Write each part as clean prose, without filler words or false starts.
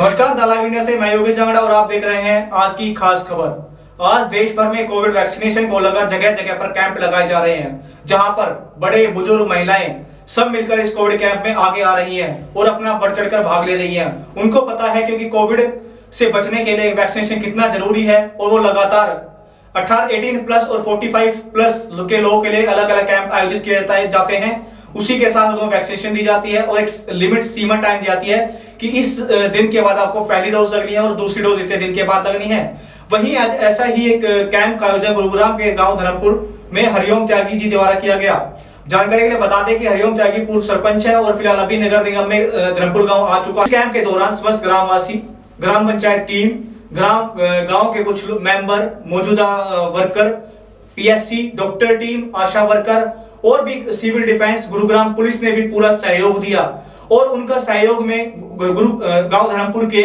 नमस्कार, the live India से मैं योगेश जांगड़ा और आप देख रहे हैं आज की खास खबर। आज देश भर में कोविड वैक्सीनेशन को लेकर जगह जगह पर कैंप लगाए जा रहे हैं, जहां पर बड़े बुजुर्ग महिलाएं सब मिलकर इस कोविड कैंप में आगे आ रही हैं और अपना बढ़ चढ़कर भाग ले रही हैं। उनको पता है क्योंकि कोविड से बचने के लिए वैक्सीनेशन कितना जरूरी है और वो लगातार 18 प्लस और 45 प्लस के लोगों के लिए अलग अलग कैंप आयोजित किए जाते हैं। उसी के साथ उनको वैक्सीनेशन दी जाती है और एक लिमिट सीमा टाइम दी जाती है कि इस दिन के बाद आपको पहली डोज लगनी है और दूसरी डोज इतने दिन के बाद लगनी है। वहीं आज ऐसा ही एक कैंप का आयोजन गुरुग्राम के गांव धर्मपुर में हरिओम त्यागी जी द्वारा किया गया। जानकारी के लिए बता दें कि हरिओम त्यागी पूर्व सरपंच है और फिलहाल अभी नगर निगम में धर्मपुर गांव आ चुका है। इस कैंप के दौरान समस्त ग्रामवासी, ग्राम पंचायत टीम, गांव के कुछ मेंबर, मौजूदा वर्कर, पीएससी, डॉक्टर टीम, आशा वर्कर और भी सिविल डिफेंस, गुरुग्राम पुलिस ने भी पूरा सहयोग दिया और उनका सहयोग में गांव धर्मपुर के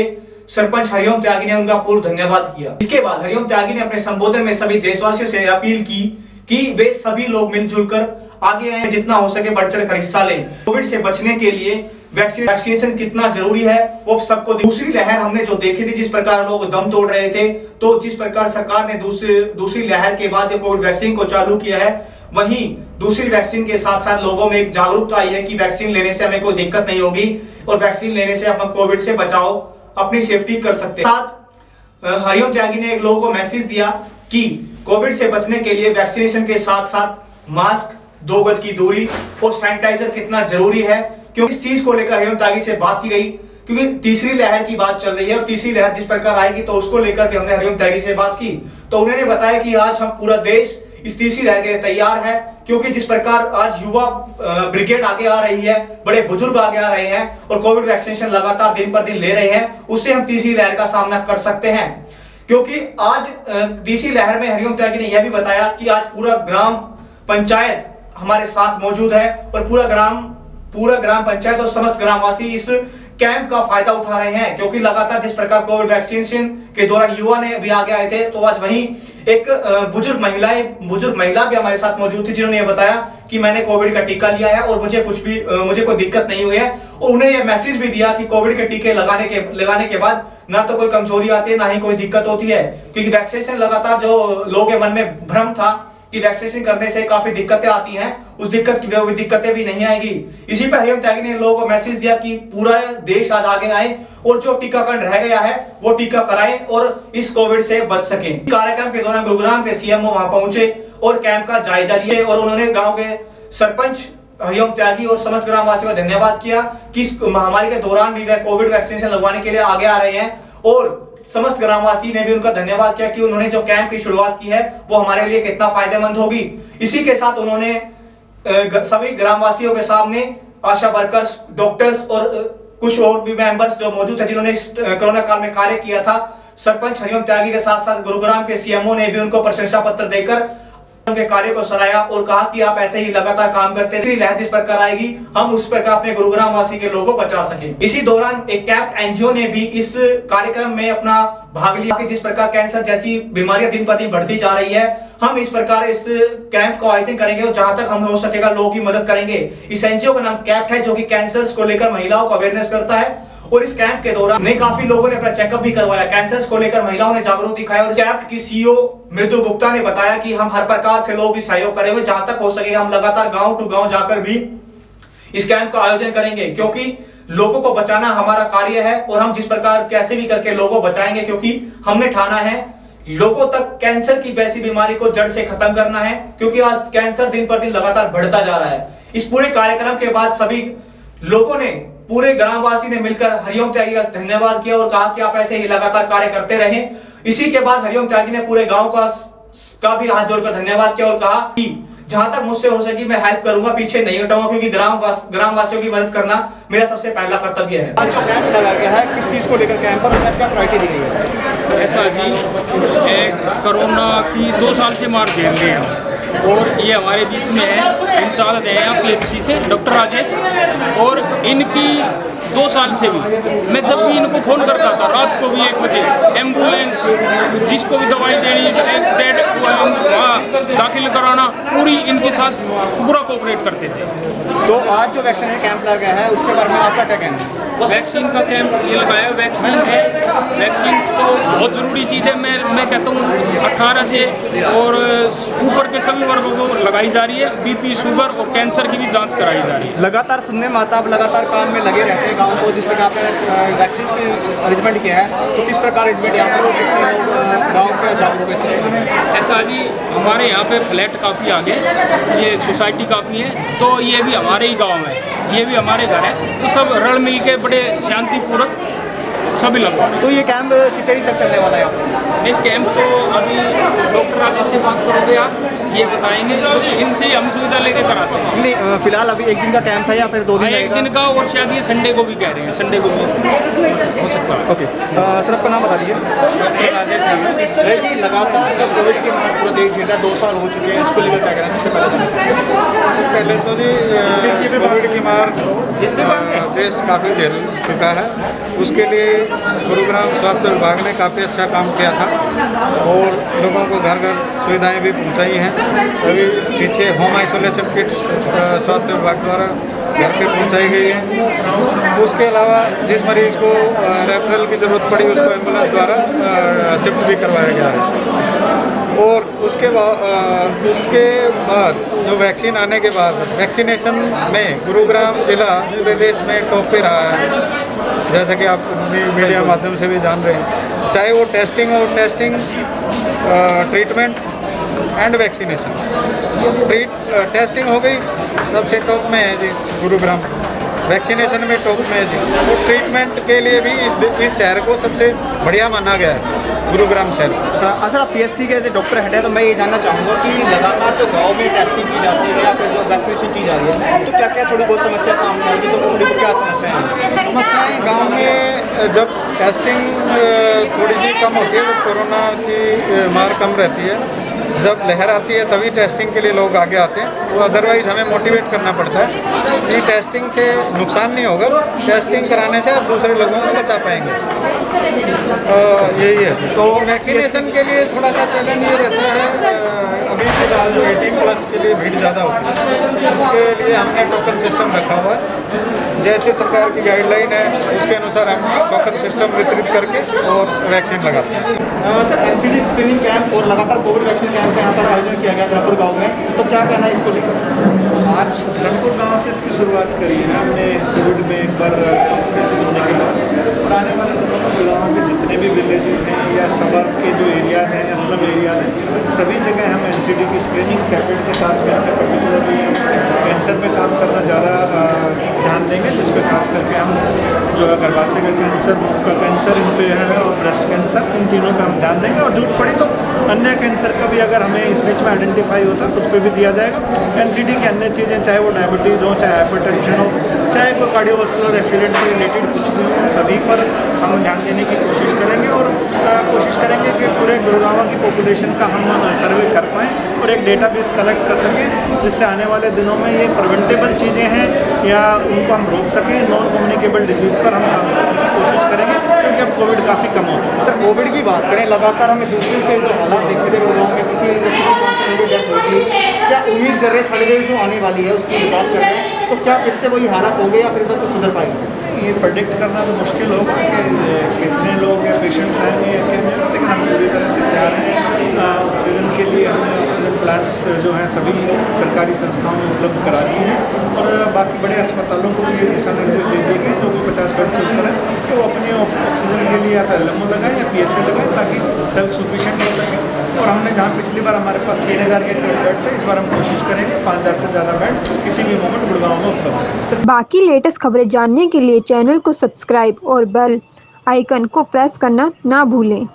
सरपंच हरिओम त्यागी ने उनका पूर्ण धन्यवाद किया। इसके बाद हरिओम त्यागी ने अपने संबोधन में सभी देशवासियों से अपील की कि वे सभी लोग मिलजुल कर आगे आए, जितना हो सके बढ़ चढ़कर हिस्सा लें। कोविड से बचने के लिए वैक्सीनेशन कितना जरूरी है वो सबको। दूसरी लहर हमने जो देखी थी, जिस प्रकार लोग दम तोड़ रहे थे, तो जिस प्रकार सरकार ने दूसरी लहर के बाद कोविड वैक्सीन को चालू किया है, वहीं दूसरी वैक्सीन के साथ साथ लोगों में एक जागरूकता आई है कि वैक्सीन लेने से हमें कोई दिक्कत नहीं होगी और वैक्सीन लेने से हम कोविड से बचाओ, अपनी सेफ्टी कर सकते हैं। साथ हरिओम त्यागी ने लोगों को मैसेज दिया कि कोविड से बचने के लिए वैक्सीनेशन के साथ साथ मास्क, 2 गज की दूरी और सैनिटाइजर कितना जरूरी है। क्योंकि इस चीज को लेकर हरिओम त्यागी से बात की गई, क्योंकि तीसरी लहर की बात चल रही है और तीसरी लहर जिस प्रकार आएगी तो उसको लेकर भी हमने हरिओम त्यागी से बात की। तो उन्होंने बताया कि आज हम पूरा देश इस तीसरी लहर के लिए तैयार है, क्योंकि जिस प्रकार आज युवा ब्रिगेड आगे आ रही है, बड़े बुजुर्ग आगे आ रहे हैं और कोविड वैक्सीनेशन लगातार दिन पर दिन ले रहे हैं, उससे हम तीसरी लहर का सामना कर सकते हैं। क्योंकि आज तीसरी लहर में हरिओम त्यागी ने यह भी बताया कि आज पूरा ग्राम पंचायत हमारे साथ मौजूद है और पूरा ग्राम पंचायत और समस्त ग्रामवासी इस कैंप का फायदा उठा रहे हैं। क्योंकि लगातार जिस प्रकार कोविड वैक्सीनेशन के दौरान युवा ने भी आगे आए थे, तो आज वहीं एक बुजुर्ग महिला भी हमारे साथ मौजूद थी, जिन्होंने ये बताया कि मैंने कोविड का टीका लिया है और मुझे कोई दिक्कत नहीं हुई है। और उन्हें यह मैसेज भी दिया कि कोविड के टीके लगाने के बाद ना तो कोई कमजोरी आती है, ना ही कोई दिक्कत होती है। क्योंकि वैक्सीनेशन लगातार जो लोगों के मन में भ्रम था कि वैक्सीनेशन करने से काफी दिक्कतें आती हैं, उस दिक्कतें भी नहीं आएगी। इसी पर हरिओम त्यागी ने लोगों को मैसेज दिया कि पूरा देश आज आगे आए और जो टीकाकरण रह गया है वो टीका कराएं और इस कोविड से बच सकें। कार्यक्रम के दौरान गुरुग्राम के सीएमओ वहां पहुंचे और कैंप का जायजा लिए और उन्होंने गांव के सरपंच हरिओम त्यागी और समस्त ग्रामवासियों का धन्यवाद किया कि इस महामारी के दौरान भी वे कोविड वैक्सीनेशन लगवाने के लिए आगे आ रहे हैं। और समस्त ग्रामवासी ने भी उनका धन्यवाद किया कि उन्होंने जो कैंप की शुरुआत की है वो हमारे लिए कितना फायदेमंद होगी। इसी के साथ उन्होंने सभी ग्रामवासियों के सामने आशा वर्कर्स, डॉक्टर्स और कुछ और भी मेंबर्स जो मौजूद थे, जिन्होंने कोरोना काल में कार्य किया था, सरपंच हरिओम त्यागी के साथ साथ गुरुग्राम के सीएमओ ने भी उनको प्रशंसा पत्र देकर उनके कार्य को सराहा और कहा कि आप ऐसे ही लगातार काम करते रहिए, लहर जिस प्रकार आएगी हम उस प्रकार अपने गुरुग्राम वासी के लोगों को बचा सके। इसी दौरान एक कैप्ट एनजीओ ने भी इस कार्यक्रम में अपना भाग लिया कि जिस प्रकार कैंसर जैसी बीमारियां दिन पर दिन बढ़ती जा रही है, हम इस प्रकार इस कैंप को आयोजन करेंगे और जहां तक हम हो सकेगा लोगों की मदद करेंगे। इस एनजीओ का नाम कैप्ट है, जो कि कैंसर को लेकर महिलाओं को अवेयरनेस करता है। और इस कैंप के दौरान काफी लोगों ने अपना चेकअप भी करवाया, कैंसर को लेकर महिलाओं ने जागरूकता दिखाया। और कैंप की सीईओ मृदु गुप्ता ने बताया कि हम हर प्रकार से लोगों की सहयोग करेंगे, जहां तक हो सकेगा हम लगातार गांव टू गांव जाकर भी इस कैंप का आयोजन करेंगे, क्योंकि लोगों को बचाना हमारा कार्य है और हम जिस प्रकार कैसे भी करके लोगों को बचाएंगे, क्योंकि हमने ठाना है लोगों तक कैंसर की वैसी बीमारी को जड़ से खत्म करना है। क्योंकि आज कैंसर दिन पर दिन लगातार बढ़ता जा रहा है। इस पूरे कार्यक्रम के बाद सभी लोगों ने, पूरे ग्रामवासी ने मिलकर हरिओम त्यागी का धन्यवाद किया और कहा कि आप ऐसे ही लगातार कार्य करते रहें। इसी के बाद हरिओम त्यागी ने पूरे गांव का भी हाथ जोड़कर धन्यवाद किया और कहा कि जहां तक मुझसे हो सके मैं हेल्प करूंगा, पीछे नहीं हटाऊंगा, क्योंकि ग्रामवासियों की मदद करना मेरा सबसे पहला कर्तव्य है। आज जो कैंप लगाया गया है, किस चीज को लेकर कैंप पर क्या प्रायोरिटी दी गई है? ऐसा जी, कोरोना की 2 साल से मार झेल रहे हैं और ये हमारे बीच में है, इंचार्ज है यहाँ पीएचसी से डॉक्टर राजेश। और इनकी 2 साल से भी मैं जब भी इनको फ़ोन करता था, रात को भी 1 बजे एम्बुलेंस, जिसको भी दवाई देनी, डेड वहाँ दाखिल कराना, पूरी इनके साथ पूरा कोऑपरेट करते थे। तो आज जो वैक्सीनेशन कैंप लगा गया है उसके बारे में आपका क्या कहना है? वैक्सीन का कैंप ये लगाया, वैक्सीन है, वैक्सीन तो बहुत ज़रूरी चीज़ है। मैं कहता हूँ 18 से और ऊपर के सभी वर्गों को लगाई जा रही है। बीपी, शुगर और कैंसर की भी जांच कराई जा रही है। लगातार सुनने में आता, आप लगातार काम में लगे रहते हैं गाँव को, जिस प्रकार आपने वैक्सीन की अरेंजमेंट किया है, तो किस प्रकार अरेंजमेंट यहाँ पर कितने लोग गाँव के जागरूक है इस चीज़ में? ऐसा जी, हमारे यहाँ पे फ्लैट काफ़ी आगे, ये सोसाइटी काफ़ी है, तो ये भी हमारे ही गांव है, ये भी हमारे घर है, तो सब रल मिल के बड़े शांतिपूर्वक सभी लगवा। तो ये कैंप कितने दिन तक चलने वाला है आपको? एक कैंप तो अभी डॉक्टर राजेश से बात करोगे आप, ये बताएंगे, तो इनसे ही हम सुविधा लेके कराते हैं। नहीं, फिलहाल अभी एक दिन का कैंप है या फिर 2 दिन? एक दिन का, और शायद ये संडे को भी कह रहे हैं, संडे को भी हो सकता है। ओके, सर आपका नाम बता दीजिए। डॉक्टर राजेश जी, लगातार जब कोविड के मार पूरा देश झेल रहा है, 2 साल हो चुके हैं, इसको लेकर क्या कहना है? सबसे पहले तो जी कोविड की मार देश काफ़ी झेल चुका है। उसके लिए गुरुग्राम स्वास्थ्य विभाग ने काफ़ी अच्छा काम किया था और लोगों को घर घर सुविधाएं भी पहुंचाई हैं। अभी पीछे होम आइसोलेशन किट्स स्वास्थ्य विभाग द्वारा घर पे पहुंचाई गई है। उसके अलावा जिस मरीज़ को रेफरल की ज़रूरत पड़ी उसको एम्बुलेंस द्वारा शिफ्ट भी करवाया गया है। और उसके बाद जो वैक्सीन आने के बाद वैक्सीनेशन में गुरुग्राम ज़िला पूरे देश में टॉप पे रहा है, जैसा कि आप मीडिया माध्यम से भी जान रहे हैं। चाहे वो testing treatment and vaccination. Testing हो गई, सबसे टॉप में है जी गुरुग्राम। वैक्सीनेशन में टॉप में है जी। और ट्रीटमेंट के लिए भी इस शहर को सबसे बढ़िया माना गया है, गुरुग्राम शहर। सर आप पीएचसी के डॉक्टर हेड है, तो मैं ये जानना चाहूँगा कि लगातार जो गांव में टेस्टिंग की जाती है या फिर जो वैक्सीनेशन की जा रही है, तो क्या क्या थोड़ी बहुत समस्या सामने आएगी? तो थोड़ी क्या समस्याएं हैं? समस्याएँ गाँव में जब टेस्टिंग थोड़ी सी कम होती है, तो कोरोना की मार कम रहती है। जब लहर आती है तभी टेस्टिंग के लिए लोग आगे आते हैं, वो अदरवाइज़ हमें मोटिवेट करना पड़ता है कि टेस्टिंग से नुकसान नहीं होगा, टेस्टिंग कराने से आप दूसरे लोगों को बचा पाएंगे। यही है। तो वैक्सीनेशन के लिए थोड़ा सा चैलेंज ये रहता है, अभी फिलहाल जो 18+ के लिए भीड़ ज़्यादा होती है, उसके लिए हमने टोकन सिस्टम रखा हुआ है। जैसे सरकार की गाइडलाइन है उसके अनुसार हम टोकन सिस्टम वितरित करके और वैक्सीन लगाते हैं। सर एनसीडी स्क्रीनिंग कैंप और लगातार कोविड वैक्सीन कैंप का यहाँ पर आयोजन किया गया धर्मपुर गाँव में, तो क्या कहना है इसको लेकर? आज धर्मपुर गांव से इसकी शुरुआत करी है हमने कोविड में एक बार मैसेज होने के बाद, और आने वाले दिनों में गुड़गांव के जितने भी विलेजेस हैं या सबर्ब के जो एरियाज़ हैं या स्लम एरियाज हैं, सभी जगह हम एनसीडी की स्क्रीनिंग कैंपेन के साथ में हमें पर्टिकुलरली कैंसर पे काम करना ज़्यादा ध्यान देंगे, जिस पे खास करके हम जो है गर्भाशय का कैंसर इन पे है और ब्रेस्ट कैंसर, इन तीनों पे हम ध्यान देंगे। और जरूरत पड़ी तो अन्य कैंसर का भी अगर हमें इस बीच में आइडेंटिफाई होता है तो उस पर भी दिया जाएगा। एनसीडी की अन्य चीज़ें, चाहे वो डायबिटीज़ हो, चाहे हाइपरटेंशन हो, चाहे कोई कार्डियोवास्कुलर एक्सीडेंट से रिलेटेड कुछ भी हो, सभी पर हम ध्यान देने की कोशिश करेंगे और कोशिश करेंगे कि पूरे गुड़गांव की पॉपुलेशन का हम सर्वे कर पाएँ और एक डेटाबेस कलेक्ट कर सकें, जिससे आने वाले दिनों में ये प्रिवेंटेबल चीज़ें हैं या उनको हम रोक सकें। नॉन कम्युनिकेबल डिजीज़ पर हम काम करने की कोशिश करेंगे, क्योंकि अब कोविड काफ़ी कम हो चुका है। सर कोविड की बात करें, लगातार हमें दूसरे स्टेट जो हालात देखने थे गुड़गांव में, किसी डेथ होगी, क्या उम्मीद कर रहे हैं थर्ड वेव जो आने वाली है उसकी बात कर रहे हैं, तो क्या फिर से वही हालात हो गए या फिर तो सुधर पाएंगे? ये प्रेडिक्ट करना तो मुश्किल होगा कि कितने लोग या पेशेंट्स आएंगे या कितने, लेकिन हम पूरी तरह से तैयार हैं। ऑक्सीजन के लिए हमने ऑक्सीजन प्लांट्स जो हैं सभी सरकारी संस्थाओं में उपलब्ध करा दिए हैं और बाकी बड़े अस्पतालों को भी ये दिशा निर्देश दे दिए गए जो भी 50 बेड से ऊपर है, तो वो अपने ऑक्सीजन के लिए या तो एलएमओ लगाएं या पीएसए लगाएं, ताकि सेल्फ सफिशिएंट हो सके। और हमने जहाँ पिछली बार हमारे पास 3000 के करीब बेड थे, इस बार हम कोशिश करेंगे 5000 से ज़्यादा बेड किसी भी मोमेंट गुड़गांव में उपलब्ध है। बाकी लेटेस्ट खबरें जानने के लिए चैनल को सब्सक्राइब और बेल आइकन को प्रेस करना ना भूलें।